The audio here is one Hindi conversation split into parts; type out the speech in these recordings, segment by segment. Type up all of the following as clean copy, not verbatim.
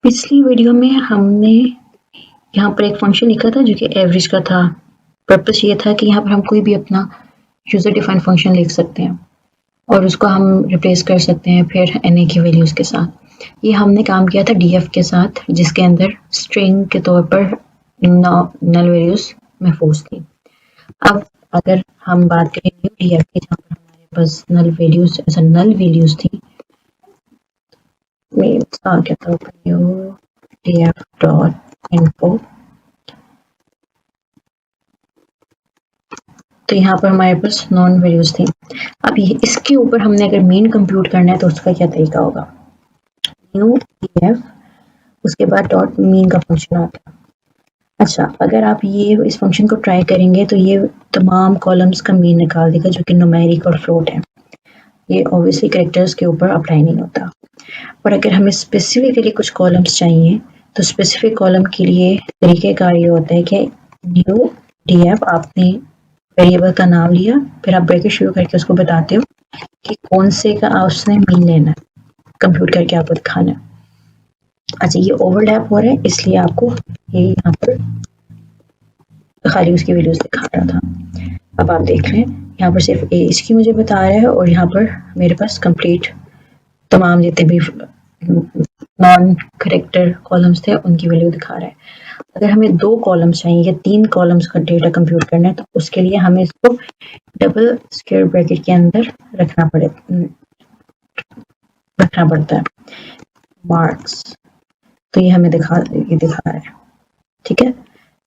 पिछली वीडियो में हमने यहाँ पर एक फंक्शन लिखा था जो कि एवरेज का था। पर्पस ये था कि यहाँ पर हम कोई भी अपना यूजर डिफाइंड फंक्शन लिख सकते हैं और उसको हम रिप्लेस कर सकते हैं फिर na की वैल्यूज़ के साथ। ये हमने काम किया था df के साथ, जिसके अंदर स्ट्रिंग के तौर पर नल वैल्यूज़ महफूज थी। अब अगर हम बात करें df की, जहाँ पर हमारे पास नल वैल्यूज़ थी, मीन्स आ गया था न्यू df डॉट इनफो। तो यहाँ पर हमारे पास नॉन वैल्यूज थी। अब ये इसके ऊपर हमने अगर मीन कंप्यूट करना है तो उसका क्या तरीका होगा, न्यू df उसके बाद डॉट मीन का फंक्शन आता है। अच्छा, अगर आप ये इस फंक्शन को ट्राई करेंगे तो ये तमाम कॉलम्स का मीन निकाल देगा जो कि न्यूमेरिक और फ्लोट है। ये ऑब्वियसली कैरेक्टर्स के ऊपर अप्लाई नहीं होता। और अगर हमें स्पेसिफिकली कुछ कॉलम्स चाहिए तो स्पेसिफिक कॉलम के लिए तरीक़ेकार ये होता है कि न्यू df आपने वेरिएबल का नाम लिया, फिर आप ब्रैकेट शुरू करके उसको बताते हो कि कौन से का उसने मीन लेना है, कंप्यूट करके आपको दिखाना है। अच्छा, ये ओवरलैप हो रहा है इसलिए आपको ये यहाँ पर खाली उसकी वैल्यूज दिखा रहा था। अब आप देख रहे हैं यहाँ पर सिर्फ एज की मुझे बता रहा है और यहाँ पर मेरे पास कंप्लीट तमाम जितने भी नॉन करेक्टर कॉलम्स थे उनकी वैल्यू दिखा रहा है। अगर हमें 2 कॉलम्स चाहिए या 3 कॉलम्स का डेटा कंप्यूट करना है तो उसके लिए हमें इसको डबल स्क्वायर ब्रैकेट के अंदर रखना पड़ता है मार्क्स। तो ये हमें दिखा रहा है, ठीक है।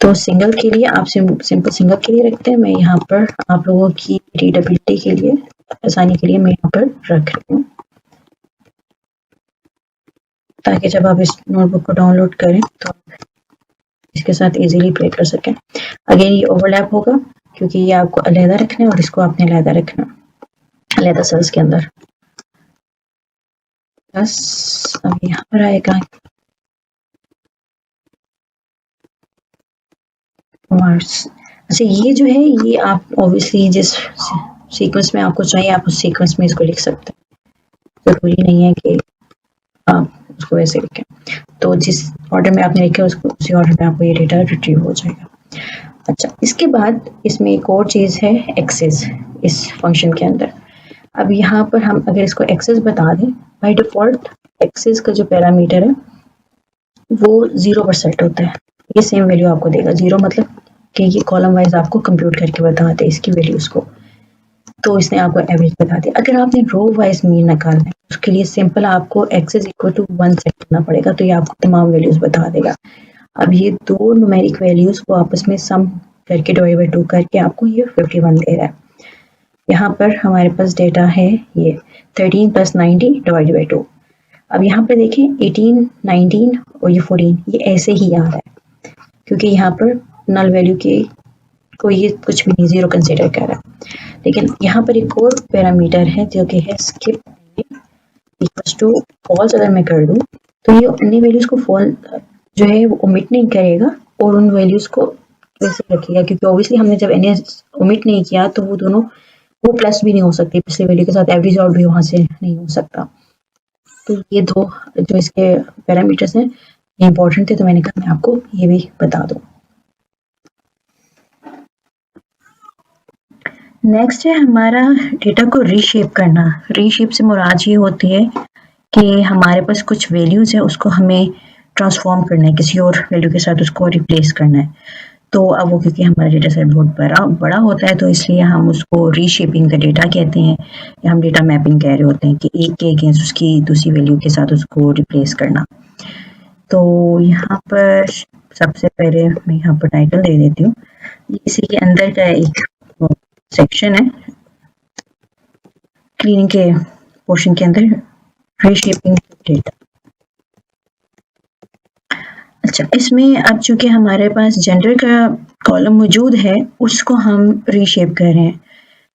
तो सिंगल के लिए आप सिंपल सिंगल के लिए रखते हैं। मैं यहाँ पर आप लोगों की रीडेबिलिटी के लिए, आसानी के लिए मैं यहाँ पर रख रही हूँ ताकि जब आप इस नोटबुक को डाउनलोड करें तो इसके साथ इजीली प्ले कर सकें। अगेन ये ओवरलैप होगा क्योंकि ये आपको अलहदा रखना है और इसको आपने अलहदा रखना, अलहदा सेल्स के अंदर। बस अब यहाँ पर आएगा मार्क्स। अच्छा, ये जो है ये आप ऑब्वियसली जिस सीक्वेंस में आपको चाहिए आप उस सीक्वेंस में इसको लिख सकते हैं। जरूरी नहीं है कि आप उसको वैसे लिखें। तो जिस ऑर्डर में आपने लिखा उसको उसी ऑर्डर में आपको ये डेटा रिट्रीव हो जाएगा। अच्छा, इसके बाद इसमें एक और चीज़ है एक्सेस इस फंक्शन के अंदर। अब यहाँ पर हम अगर इसको एक्सेस बता दें, बाय डिफ़ॉल्ट एक्सेस का जो पैरामीटर है वो 0 पर सेट होता है। ये सेम वैल्यू आपको देगा। 0 मतलब कि ये कॉलम वाइज आपको कंप्यूट करके बताते हैं इसकी वैल्यूज़ को। तो इसने आपको एवरेज बता दिया। अगर आपने रो वाइज मीन निकालना है उसके लिए सिंपल आपको एक्सेस इक्वल टू 1 सेट करना पड़ेगा, तो ये आपको तमाम वैल्यूज़ बता देगा। अब ये 2 न्यूमेरिक वैल्यूज़ को आपस में सम करके डिवाइड बाई 2 करके आपको ये 51 दे रहा है। यहाँ पर हमारे पास डेटा है ये 13 + 90 डिवाइड बाई 2। अब यहाँ पर देखें 18, 19 और ये 14 ये ऐसे ही आ रहा है क्योंकि यहाँ पर नल वैल्यू के को ये कुछ भी नहीं 0 कंसिडर कर रहा है। लेकिन यहाँ पर एक और पैरामीटर है जो कि है स्किप इक्वल्स टू फॉल्स। अगर मैं कर दूँ तो ये अन्य वैल्यूज़ को फॉल जो है वो ओमिट नहीं करेगा और उन वैल्यूज़ को वैसे रखेगा, क्योंकि ऑब्वियसली हमने जब एन ओमिट नहीं किया तो वो दोनों वो प्लस भी नहीं हो सकती पिछले वैल्यू के साथ, एवरेज आउट भी वहाँ से नहीं हो सकता। तो ये 2 जो इसके पैरामीटर्स हैं ये इंपॉर्टेंट थे, तो मैंने कहा मैं आपको ये भी बता दूँ। नेक्स्ट है हमारा डेटा को रीशेप करना। रीशेप से मुराद ये होती है कि हमारे पास कुछ वैल्यूज़ है उसको हमें ट्रांसफॉर्म करना है, किसी और वैल्यू के साथ उसको रिप्लेस करना है। तो अब वो क्योंकि हमारा डेटा सेट बहुत बड़ा होता है तो इसलिए हम उसको रीशेपिंग द डेटा कहते हैं या हम डेटा मैपिंग कह रहे होते हैं कि एक के अगेंस्ट उसकी दूसरी वैल्यू के साथ उसको रिप्लेस करना। तो यहाँ पर सबसे पहले मैं यहाँ पर टाइटल दे देती हूँ। इसी के अंदर का एक सेक्शन है क्लीनिंग के पोर्शन के अंदर, रीशेपिंग डेटा। अच्छा, इसमें अब चूंकि हमारे पास जेंडर का कॉलम मौजूद है उसको हम रीशेप कर रहे हैं।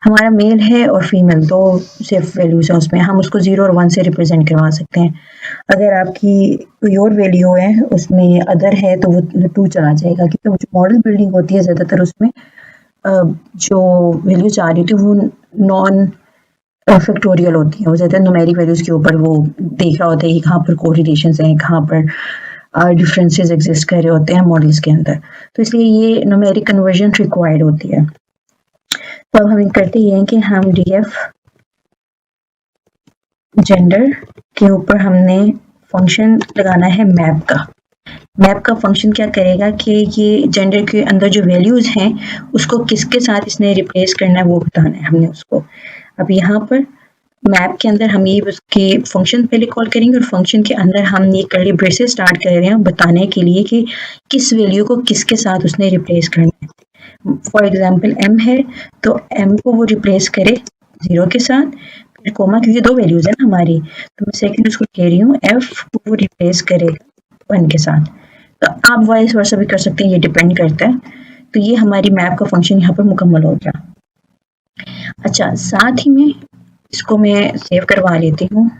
हमारा मेल है और फीमेल 2 सिर्फ वैल्यूज हैं उसमें, हम उसको 0 और 1 से रिप्रेजेंट करवा सकते हैं। अगर आपकी कोई और वैल्यू है उसमें अदर है तो वो 2 चला जाएगा, क्योंकि जो मॉडल बिल्डिंग होती है ज़्यादातर उसमें जो वैल्यूज आ रही होती है वो नॉन फैक्टोरियल होती है। वो ज़्यादा न्यूमेरिक वैल्यूज़ के ऊपर वो देख रहा होता है कि कहाँ पर कोरिलेशंस हैं, कहाँ पर डिफरेंसेस एग्जिस्ट कर रहे होते हैं मॉडल्स के अंदर, तो इसलिए ये न्यूमेरिक कन्वर्जन रिक्वायर्ड होती है। तो अब हम करते ये हैं कि हम डीएफ जेंडर के ऊपर हमने फंक्शन लगाना है मैप का। मैप का फंक्शन क्या करेगा कि ये जेंडर के अंदर जो वैल्यूज हैं उसको किसके साथ इसने रिप्लेस करना है वो बताना है हमने उसको। अब यहाँ पर मैप के अंदर हम ये उसके फंक्शन पहले कॉल करेंगे और फंक्शन के अंदर हम ये कर्ली ब्रेसेस स्टार्ट कर रहे हैं बताने के लिए कि किस वैल्यू को किसके साथ उसने रिप्लेस करना है। फॉर एग्जांपल m है तो m को वो रिप्लेस करे 0 के साथ, फिर कोमा, क्योंकि दो वैल्यूज है ना हमारी, तो मैं सेकंड उसको कह रही हूँ f को वो रिप्लेस करेगा 1 के साथ। तो आप वाइस वर्सा भी कर सकते हैं, ये डिपेंड करता है। तो ये हमारी मैप का फंक्शन यहाँ पर मुकम्मल हो गया। अच्छा, साथ ही में इसको मैं सेव करवा लेती हूँ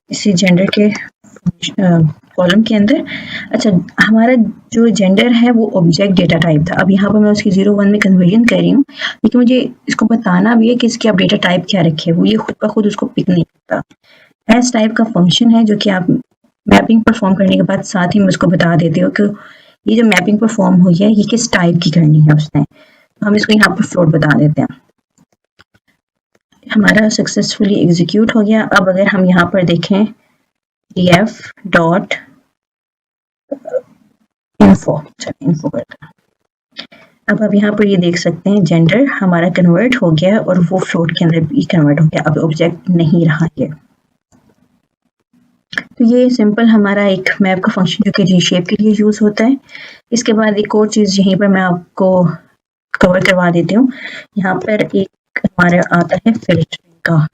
इसी जेंडर के कॉलम के अंदर। अच्छा, हमारा जो जेंडर है वो ऑब्जेक्ट डेटा टाइप था। अब यहाँ पर मैं उसकी 0-1 में कन्वर्जन कर रही हूँ, लेकिन मुझे इसको बताना भी है कि इसकी आप डेटा टाइप क्या रखे, वो ये खुद ब खुद उसको पिक नहीं करता। एस टाइप का फंक्शन है जो कि आप मैपिंग परफॉर्म करने के बाद साथ ही मैं उसको बता देती हूँ कि ये जो मैपिंग परफॉर्म हुई है ये किस टाइप की करनी है उसने। तो हम इसको यहाँ पर फ्लोट बता देते हैं। हमारा सक्सेसफुली एग्जीक्यूट हो गया। अब अगर हम यहाँ पर देखें df डॉट इन्फो करता, अब यहाँ पर ये देख सकते हैं जेंडर हमारा कन्वर्ट हो गया और वो फ्लोट के अंदर भी कन्वर्ट हो गया, अब ऑब्जेक्ट नहीं रहा ये। तो ये सिंपल हमारा एक मैप का फंक्शन जो कि रीशेप के लिए यूज होता है। इसके बाद एक और चीज यहीं पर मैं आपको कवर करवा देती हूँ। यहाँ पर एक हमारा आता है फिल्टरिंग का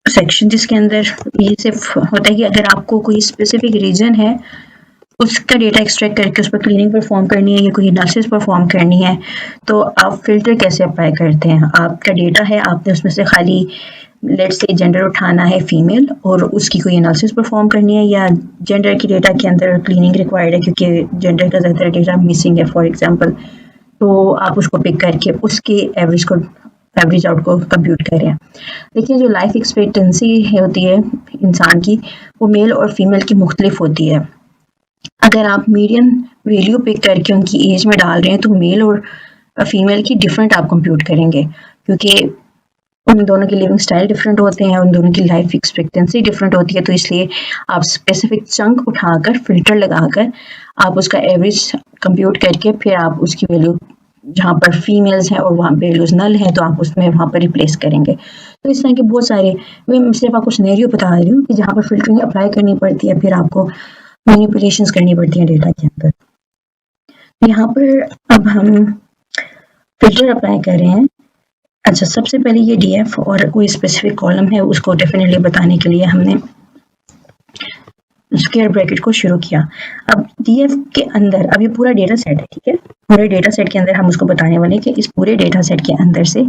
सेक्शन, जिसके अंदर ये सिर्फ होता है कि अगर आपको कोई स्पेसिफिक रीजन है उसका डेटा एक्सट्रैक्ट करके उस पर क्लीनिंग परफॉर्म करनी है या कोई एनालिसिस परफॉर्म करनी है, तो आप फिल्टर कैसे अप्लाई करते हैं। आपका डेटा है, आपने उसमें से खाली लेट्स से जेंडर उठाना है फीमेल और उसकी कोई एनालिसिस परफॉर्म करनी है, या जेंडर की डेटा के अंदर क्लीनिंग रिक्वायर्ड है क्योंकि जेंडर का ज़्यादातर डेटा मिसिंग है फॉर एग्जांपल, तो आप उसको पिक करके उसके एवरेज आउट को कंप्यूट करें। देखिए, जो लाइफ एक्सपेक्टेंसी होती है इंसान की वो मेल और फीमेल की मुख्तलिफ होती है। अगर आप मीडियन वैल्यू पिक करके उनकी एज में डाल रहे हैं तो मेल और फीमेल की डिफरेंट आप कंप्यूट करेंगे, क्योंकि उन दोनों के लिविंग स्टाइल डिफरेंट होते हैं, उन दोनों की लाइफ एक्सपेक्टेंसी डिफरेंट होती है। तो इसलिए आप स्पेसिफिक चंक उठाकर फिल्टर लगाकर आप उसका एवरेज कंप्यूट करके फिर आप उसकी वैल्यू जहाँ पर फीमेल्स हैं और वहाँ पे वैल्यूज नल है तो आप उसमें वहाँ पर रिप्लेस करेंगे। तो इस तरह के बहुत सारे, मैं सिर्फ आपको सिनेरियो बता रही हूँ कि जहाँ पर फिल्टरिंग अप्लाई करनी पड़ती है, फिर आपको मैनिपुलेशंस करनी पड़ती हैं डेटा के अंदर। यहाँ पर अब हम फिल्टर अप्लाई कर रहे हैं। अच्छा, सबसे पहले ये डीएफ और कोई स्पेसिफिक कॉलम है उसको डेफिनेटली बताने के लिए हमने स्क्वायर ब्रैकेट को शुरू किया। अब डीएफ के अंदर अब ये पूरा डेटा सेट है, ठीक है, पूरे डेटा सेट के अंदर हम उसको बताने वाले कि इस पूरे डेटा सेट के अंदर से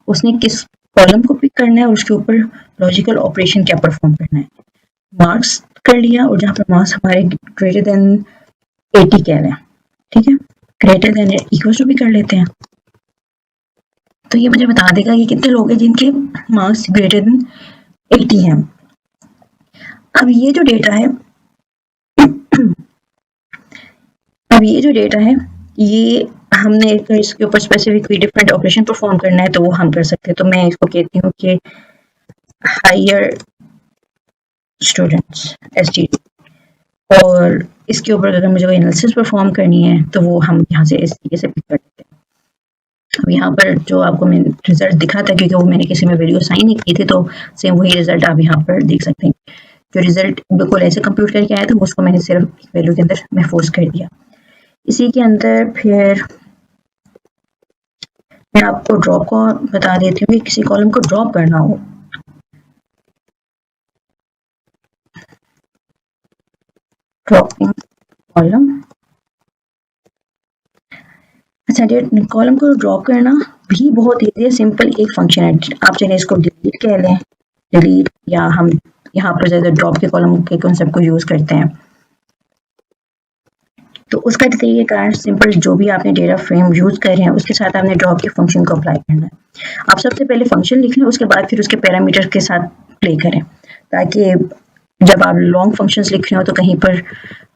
उसने किस कॉलम को पिक करना है और उसके ऊपर लॉजिकल ऑपरेशन क्या परफॉर्म करना है। मार्क्स कर लिया और जहाँ पर मार्क्स हमारे ग्रेटर देन 80 कह रहे हैं, ठीक है, ग्रेटर देन इक्वल टू भी कर लेते हैं, तो ये मुझे बता देगा कि कितने लोग हैं जिनके मार्क्स ग्रेटर देन 80 हैं। अब ये जो डेटा है ये हमने इसके ऊपर स्पेसिफिक कोई डिफरेंट ऑपरेशन परफॉर्म करना है तो वो हम कर सकते हैं। तो मैं इसको कहती हूँ कि हायर स्टूडेंट्स STD, और इसके ऊपर अगर मुझे कोई एनालिसिस परफॉर्म करनी है तो वो हम यहाँ से इस तरीके से पिक कर लेते हैं। अब यहाँ पर जो आपको मैं रिजल्ट दिखा था क्योंकि वो मैंने किसी में वैल्यू असाइन नहीं की थी, तो सेम वही रिजल्ट आप यहाँ पर देख सकते हैं। जो रिजल्ट बिल्कुल ऐसे कंप्यूट करके आया था उसको मैंने सिर्फ एक वैल्यू के अंदर महफूज कर दिया। इसी के अंदर फिर मैं आपको ड्रॉप को बता देती हूँ कि किसी कॉलम को ड्रॉप करना हो, ड्रॉपिंग कॉलम। अच्छा, कॉलम को ड्रॉप करना भी बहुत ईजी है, सिंपल एक फंक्शन है। आप चाहे इसको डिलीट कह लें, डिलीट, या हम यहाँ पर ज़्यादा ड्रॉप के कॉलम के कॉन्सेप्ट को यूज करते हैं। तो उसका तरीक़ेकार सिंपल, जो भी आपने डेटा फ्रेम यूज कर रहे हैं उसके साथ आपने ड्रॉप के फंक्शन को अप्लाई करना है। आप सबसे पहले फंक्शन लिख लें, उसके बाद फिर उसके पैरामीटर के साथ प्ले करें, ताकि जब आप लॉन्ग फंक्शंस लिख रहे हो तो कहीं पर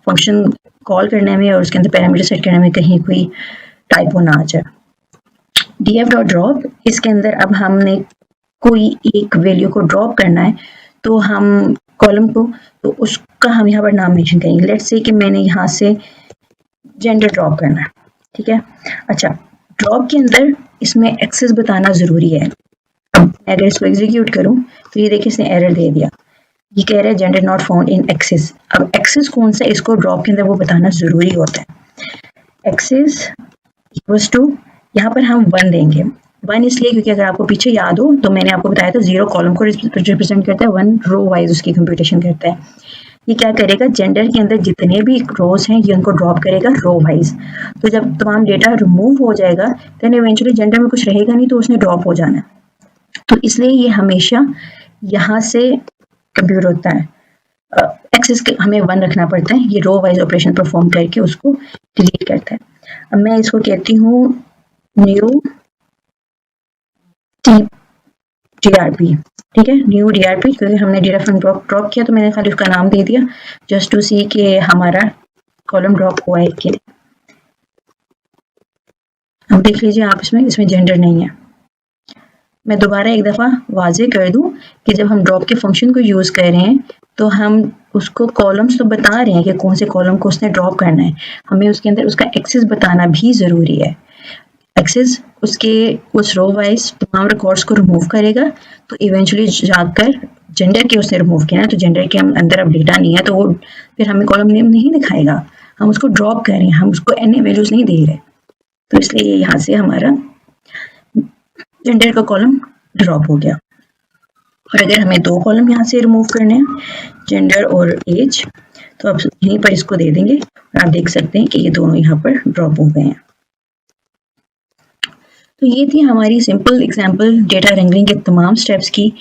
फंक्शन कॉल करने में और उसके अंदर पैरामीटर सेट करने में कहीं कोई टाइपो ना आ जाए। df डॉट ड्रॉप, इसके अंदर अब हमने कोई एक वैल्यू को ड्रॉप करना है तो हम कॉलम को, तो उसका हम यहाँ पर नाम मेंशन करेंगे। लेट्स से कि मैंने यहाँ से जेंडर ड्रॉप करना है, ठीक है। अच्छा, ड्रॉप के अंदर इसमें एक्सेस बताना जरूरी है। अब अगर इसको एग्जीक्यूट करूं तो ये देखिए इसने एरर दे दिया, ये कह रहा है gender not found in excess. अब एक्सेस कौन सा, इसको ड्रॉप के अंदर वो बताना जरूरी होता है। एक्सेस इक्वल्स टू, यहाँ पर हम 1 देंगे। 1 इसलिए क्योंकि अगर आपको पीछे याद हो तो मैंने आपको बताया था 0 कॉलम को रिप्रेजेंट करता है, 1 रो वाइज उसकी कंप्यूटेशन करता है। ये क्या करेगा, जेंडर के अंदर जितने भी रोज हैं ये उनको ड्रॉप करेगा रो वाइज। तो जब तमाम डेटा रिमूव हो जाएगा देन इवेंचुअली जेंडर में कुछ रहेगा नहीं तो उसने ड्रॉप हो जाना है। तो इसलिए ये हमेशा यहाँ से कंप्यूट होता है। एक्सेस के हमें 1 रखना पड़ता है, ये रो वाइज ऑपरेशन परफॉर्म करके उसको डिलीट करता है। अब मैं इसको कहती हूँ न्यू DRP, ठीक है, न्यू DRP, क्योंकि हमने डेटा फ्रेम ड्रॉप किया तो मैंने खाली उसका नाम दे दिया जस्ट टू सी कि हमारा कॉलम ड्रॉप हुआ है कि। अब देख लीजिए आप, इसमें जेंडर नहीं है। मैं दोबारा एक दफ़ा वाजे कर दूं कि जब हम ड्रॉप के फंक्शन को यूज़ कर रहे हैं तो हम उसको कॉलम्स तो बता रहे हैं कि कौन से कॉलम को उसने ड्रॉप करना है, हमें उसके अंदर उसका एक्सेस बताना भी ज़रूरी है। एक्सेस उसके उस रो वाइज तमाम रिकॉर्ड्स को रिमूव करेगा, तो इवेंचुअली जाकर जेंडर के उसने रिमूव किया ना, तो जेंडर के अंदर अब डेटा नहीं है तो वो फिर हमें कॉलम नेम नहीं दिखाएगा, हम उसको ड्रॉप कर रहे हैं, हम उसको एनी वैल्यूज नहीं दे रहे। तो इसलिए यहाँ से हमारा जेंडर का कॉलम ड्रॉप हो गया। और अगर हमें 2 कॉलम यहाँ से रिमूव करने हैं, जेंडर और एज, तो अब यहीं पर इसको दे देंगे और आप देख सकते हैं कि ये दोनों यहाँ पर ड्रॉप हो गए हैं। तो ये थी हमारी सिंपल एग्जांपल डेटा रेंगलिंग के तमाम स्टेप्स की,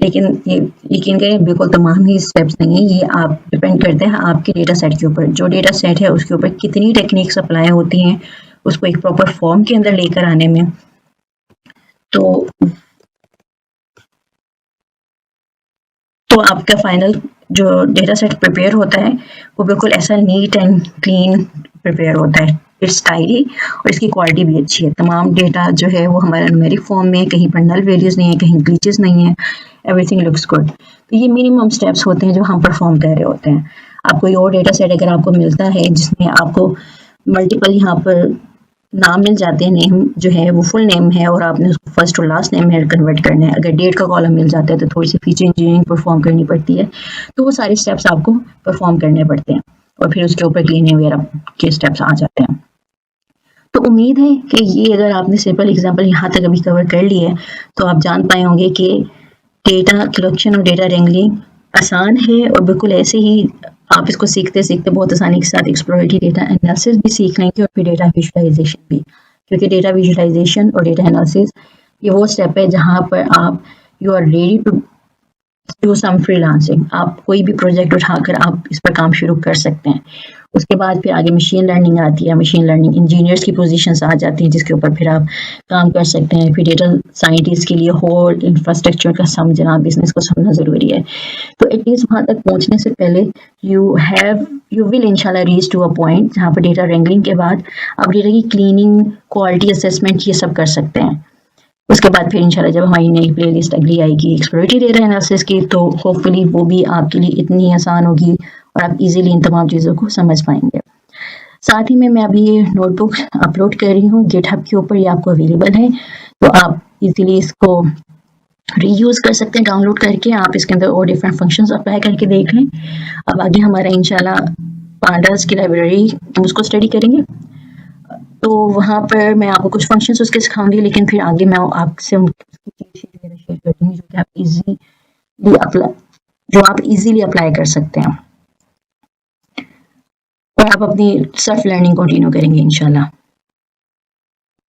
लेकिन ये यकीन करें बिल्कुल तमाम ही स्टेप्स नहीं है, ये आप डिपेंड करते हैं आपके डेटा सेट के ऊपर। जो डेटा सेट है उसके ऊपर कितनी टेक्निक्स अप्लाई होती हैं उसको एक प्रॉपर फॉर्म के अंदर लेकर आने में। तो आपका फाइनल जो डेटा सेट प्रिपेयर होता है वो बिल्कुल ऐसा नीट एंड क्लीन प्रिपेयर होता है, इट्स टाइडी और इसकी क्वालिटी भी अच्छी है। तमाम डेटा जो है वो हमारा न्यूमेरिक फॉर्म में, कहीं पर नल वैल्यूज नहीं है, कहीं ग्लिचेस नहीं है, एवरीथिंग लुक्स गुड। तो ये मिनिमम स्टेप्स होते हैं जो हम परफॉर्म कर रहे होते हैं। आप कोई और डेटा सेट अगर आपको मिलता है जिसमें आपको मल्टीपल यहाँ पर नाम मिल जाते हैं, नेम जो है वो फुल नेम है और आपने उसको फर्स्ट और लास्ट नेम में कन्वर्ट करना है, अगर डेट का कॉलम मिल जाता है तो थोड़ी सी फीचर इंजीनियरिंग परफॉर्म करनी पड़ती है, तो वो सारे स्टेप्स आपको परफॉर्म करने पड़ते हैं और फिर उसके ऊपर क्लीनिंग वगैरह के स्टेप्स आ जाते हैं। तो उम्मीद है कि ये अगर आपने सिंपल एग्जाम्पल यहाँ तक अभी कवर कर ली है तो आप जान पाए होंगे कि डेटा कलेक्शन और डेटा रेंगलिंग आसान है और बिल्कुल ऐसे ही आप इसको सीखते सीखते बहुत आसानी के साथ एक्सप्लोरेटरी डेटा एनालिसिस भी सीख लेंगे और फिर डेटा विजुअलाइजेशन भी, क्योंकि डेटा विजुअलाइजेशन और डेटा एनालिसिस ये वो स्टेप है जहाँ पर आप you are ready to do some freelancing. आप कोई भी प्रोजेक्ट उठाकर आप इस पर काम शुरू कर सकते हैं। उसके बाद फिर आगे मशीन लर्निंग आती है, मशीन लर्निंग इंजीनियर्स की पोजीशंस आ जाती हैं जिसके ऊपर फिर आप काम कर सकते हैं। फिर डेटा साइंटिस्ट के लिए होल इंफ्रास्ट्रक्चर का समझना, बिजनेस को समझना ज़रूरी है। तो एटलीस्ट वहाँ तक पहुँचने से पहले यू विल इंशाल्लाह रीच टू अ पॉइंट जहाँ पर डेटा रेंगलिंग के बाद आप डेटा की क्लीनिंग, क्वालिटी असेसमेंट ये सब कर सकते हैं। उसके बाद फिर इंशाल्लाह जब हमारी नई प्लेलिस्ट अगली आएगी एक्सप्लोरेटरी डेटा एनालिसिस की, तो होपफुली वो भी आपके लिए इतनी आसान होगी और आप इजीली इन तमाम चीज़ों को समझ पाएंगे। साथ ही में मैं अभी ये नोटबुक अपलोड कर रही हूँ गिटहब के ऊपर, ये आपको अवेलेबल है, तो आप इजीली इसको रीयूज़ कर सकते हैं डाउनलोड करके। आप इसके अंदर और डिफरेंट फंक्शंस अप्लाई करके देख लें। अब आगे हमारा इंशाल्लाह पांडास की लाइब्रेरी हम उसको स्टडी करेंगे, तो वहाँ पर मैं आपको कुछ फंक्शंस उसके सिखाऊंगी, लेकिन फिर आगे मैं आपसे उनकी शेयर कर दूँगी जो आप इजीली अप्लाई कर सकते हैं और आप अपनी सेल्फ लर्निंग कंटिन्यू करेंगे इंशाल्लाह।